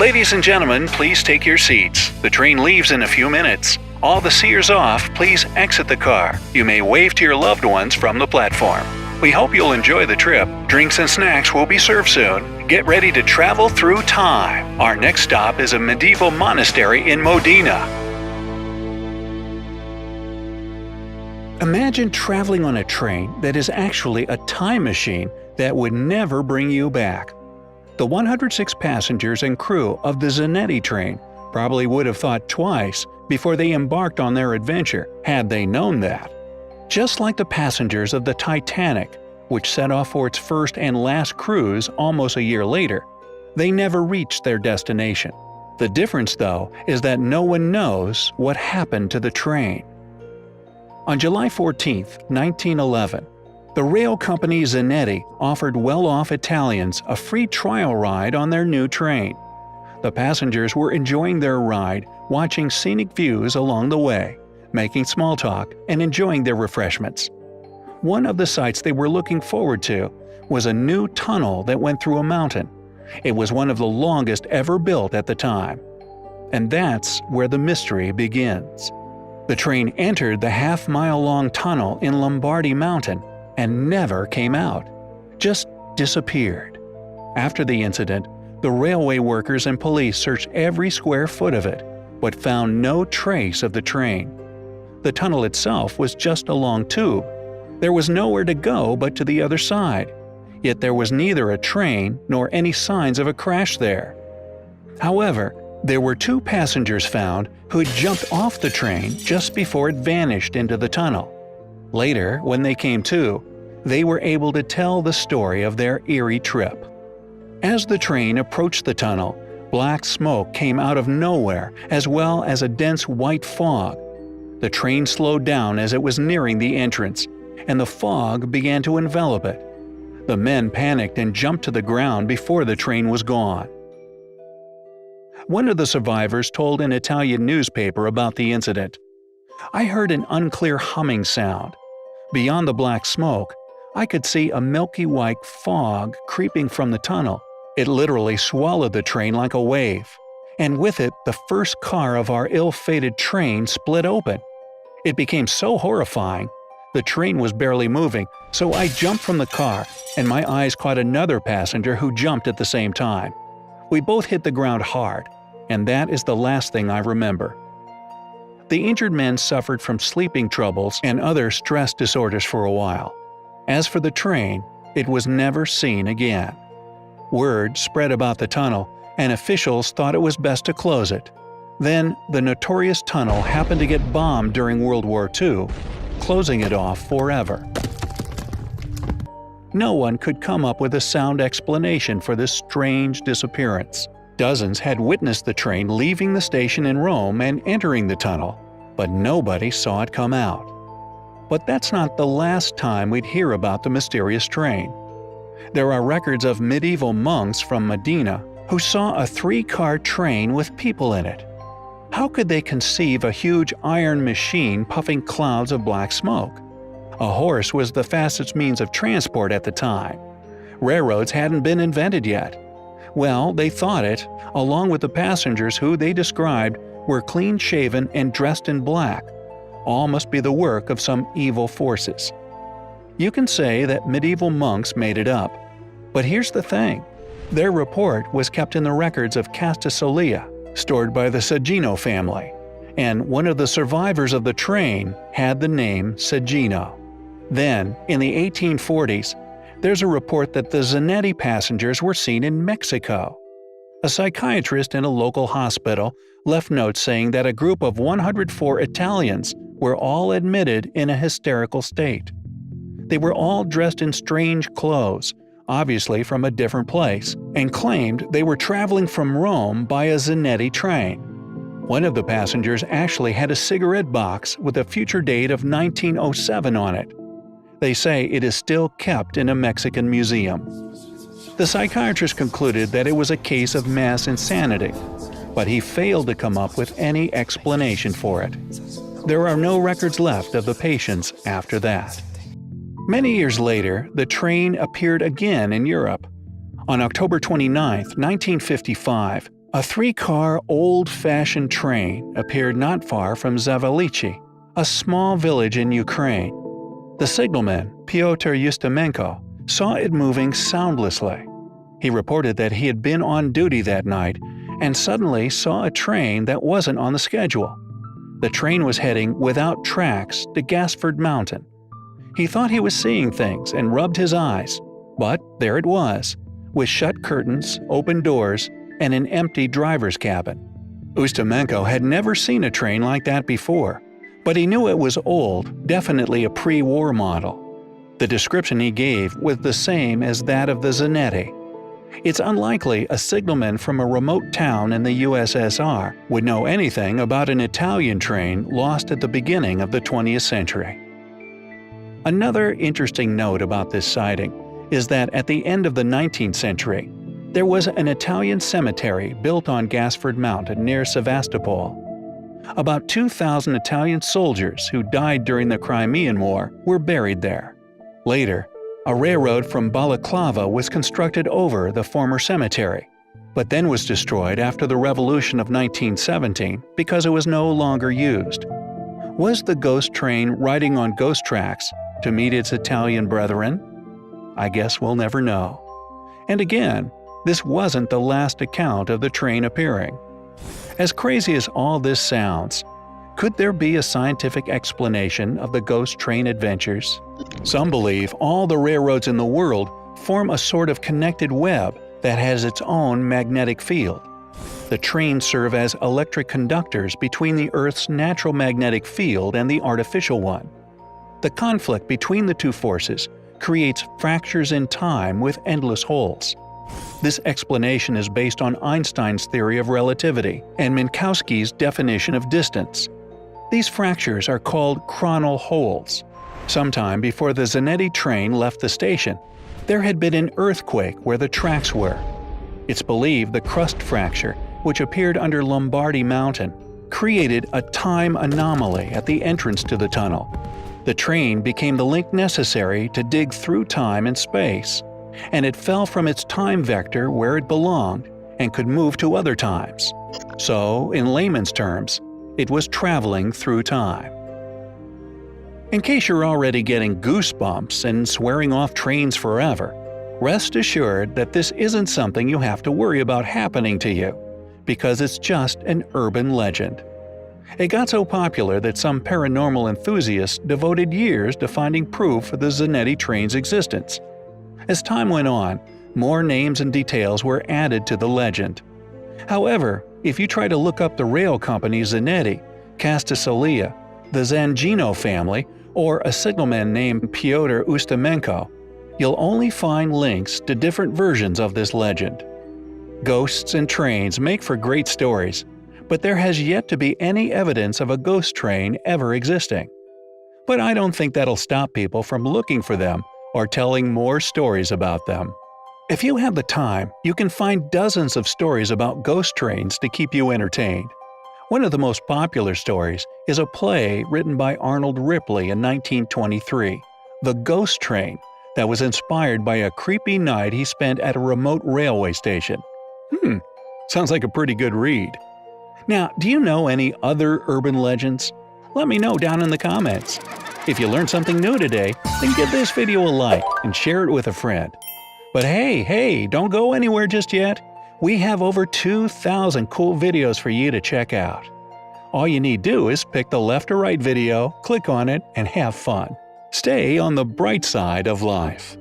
Ladies and gentlemen, please take your seats. The train leaves in a few minutes. All the seers off, please exit the car. You may wave to your loved ones from the platform. We hope you'll enjoy the trip. Drinks and snacks will be served soon. Get ready to travel through time. Our next stop is a medieval monastery in Modena. Imagine traveling on a train that is actually a time machine that would never bring you back. The 106 passengers and crew of the Zanetti train probably would have thought twice before they embarked on their adventure had they known that. Just like the passengers of the Titanic, which set off for its first and last cruise almost a year later, they never reached their destination. The difference, though, is that no one knows what happened to the train. On July 14, 1911, the rail company Zanetti offered well-off Italians a free trial ride on their new train. The passengers were enjoying their ride, watching scenic views along the way, making small talk, and enjoying their refreshments. One of the sights they were looking forward to was a new tunnel that went through a mountain. It was one of the longest ever built at the time. And that's where the mystery begins. The train entered the half-mile-long tunnel in Lombardy Mountain and never came out. Just disappeared. After the incident, the railway workers and police searched every square foot of it, but found no trace of the train. The tunnel itself was just a long tube. There was nowhere to go but to the other side, yet there was neither a train nor any signs of a crash there. However, there were two passengers found who had jumped off the train just before it vanished into the tunnel. Later, when they came to, they were able to tell the story of their eerie trip. As the train approached the tunnel, black smoke came out of nowhere as well as a dense white fog. The train slowed down as it was nearing the entrance, and the fog began to envelop it. The men panicked and jumped to the ground before the train was gone. One of the survivors told an Italian newspaper about the incident. "I heard an unclear humming sound. Beyond the black smoke, I could see a milky white fog creeping from the tunnel. It literally swallowed the train like a wave, and with it the first car of our ill-fated train split open. It became so horrifying. The train was barely moving, so I jumped from the car, and my eyes caught another passenger who jumped at the same time. We both hit the ground hard, and that is the last thing I remember." The injured men suffered from sleeping troubles and other stress disorders for a while. As for the train, it was never seen again. Word spread about the tunnel, and officials thought it was best to close it. Then, the notorious tunnel happened to get bombed during World War II, closing it off forever. No one could come up with a sound explanation for this strange disappearance. Dozens had witnessed the train leaving the station in Rome and entering the tunnel, but nobody saw it come out. But that's not the last time we'd hear about the mysterious train. There are records of medieval monks from Modena who saw a 3-car train with people in it. How could they conceive a huge iron machine puffing clouds of black smoke? A horse was the fastest means of transport at the time. Railroads hadn't been invented yet. Well, they thought it, along with the passengers who they described were clean-shaven and dressed in black. All must be the work of some evil forces. You can say that medieval monks made it up. But here's the thing. Their report was kept in the records of Castasolia, stored by the Sagino family, and one of the survivors of the train had the name Sagino. Then, in the 1840s, there's a report that the Zanetti passengers were seen in Mexico. A psychiatrist in a local hospital left notes saying that a group of 104 Italians were all admitted in a hysterical state. They were all dressed in strange clothes, obviously from a different place, and claimed they were traveling from Rome by a Zanetti train. One of the passengers actually had a cigarette box with a future date of 1907 on it. They say it is still kept in a Mexican museum. The psychiatrist concluded that it was a case of mass insanity, but he failed to come up with any explanation for it. There are no records left of the patients after that. Many years later, the train appeared again in Europe. On October 29, 1955, A three-car, old-fashioned train appeared not far from Zavalichi, a small village in Ukraine. The signalman, Pyotr Ustimenko, saw it moving soundlessly. He reported that he had been on duty that night and suddenly saw a train that wasn't on the schedule. The train was heading without tracks to Gasford Mountain. He thought he was seeing things and rubbed his eyes, but there it was, with shut curtains, open doors, and an empty driver's cabin. Ustimenko had never seen a train like that before, but he knew it was old, definitely a pre-war model. The description he gave was the same as that of the Zanetti. It's unlikely a signalman from a remote town in the USSR would know anything about an Italian train lost at the beginning of the 20th century. Another interesting note about this sighting is that at the end of the 19th century, there was an Italian cemetery built on Gasford Mountain near Sevastopol. About 2,000 Italian soldiers who died during the Crimean War were buried there. Later, a railroad from Balaclava was constructed over the former cemetery, but then was destroyed after the Revolution of 1917 because it was no longer used. Was the ghost train riding on ghost tracks to meet its Italian brethren? I guess we'll never know. And again, this wasn't the last account of the train appearing. As crazy as all this sounds, could there be a scientific explanation of the ghost train adventures? Some believe all the railroads in the world form a sort of connected web that has its own magnetic field. The trains serve as electric conductors between the Earth's natural magnetic field and the artificial one. The conflict between the two forces creates fractures in time with endless holes. This explanation is based on Einstein's theory of relativity and Minkowski's definition of distance. These fractures are called chronal holes. Sometime before the Zanetti train left the station, there had been an earthquake where the tracks were. It's believed the crust fracture, which appeared under Lombardy Mountain, created a time anomaly at the entrance to the tunnel. The train became the link necessary to dig through time and space, and it fell from its time vector where it belonged and could move to other times. So, in layman's terms, it was traveling through time. In case you're already getting goosebumps and swearing off trains forever, rest assured that this isn't something you have to worry about happening to you, because it's just an urban legend. It got so popular that some paranormal enthusiasts devoted years to finding proof of the Zanetti train's existence. As time went on, more names and details were added to the legend. However, if you try to look up the rail company Zanetti, Castasolia, the Zangino family, or a signalman named Pyotr Ustimenko, you'll only find links to different versions of this legend. Ghosts and trains make for great stories, but there has yet to be any evidence of a ghost train ever existing. But I don't think that'll stop people from looking for them or telling more stories about them. If you have the time, you can find dozens of stories about ghost trains to keep you entertained. One of the most popular stories is a play written by Arnold Ripley in 1923, The Ghost Train, that was inspired by a creepy night he spent at a remote railway station. Sounds like a pretty good read. Now, do you know any other urban legends? Let me know down in the comments. If you learned something new today, then give this video a like and share it with a friend. But hey, don't go anywhere just yet. We have over 2,000 cool videos for you to check out. All you need to do is pick the left or right video, click on it, and have fun. Stay on the bright side of life.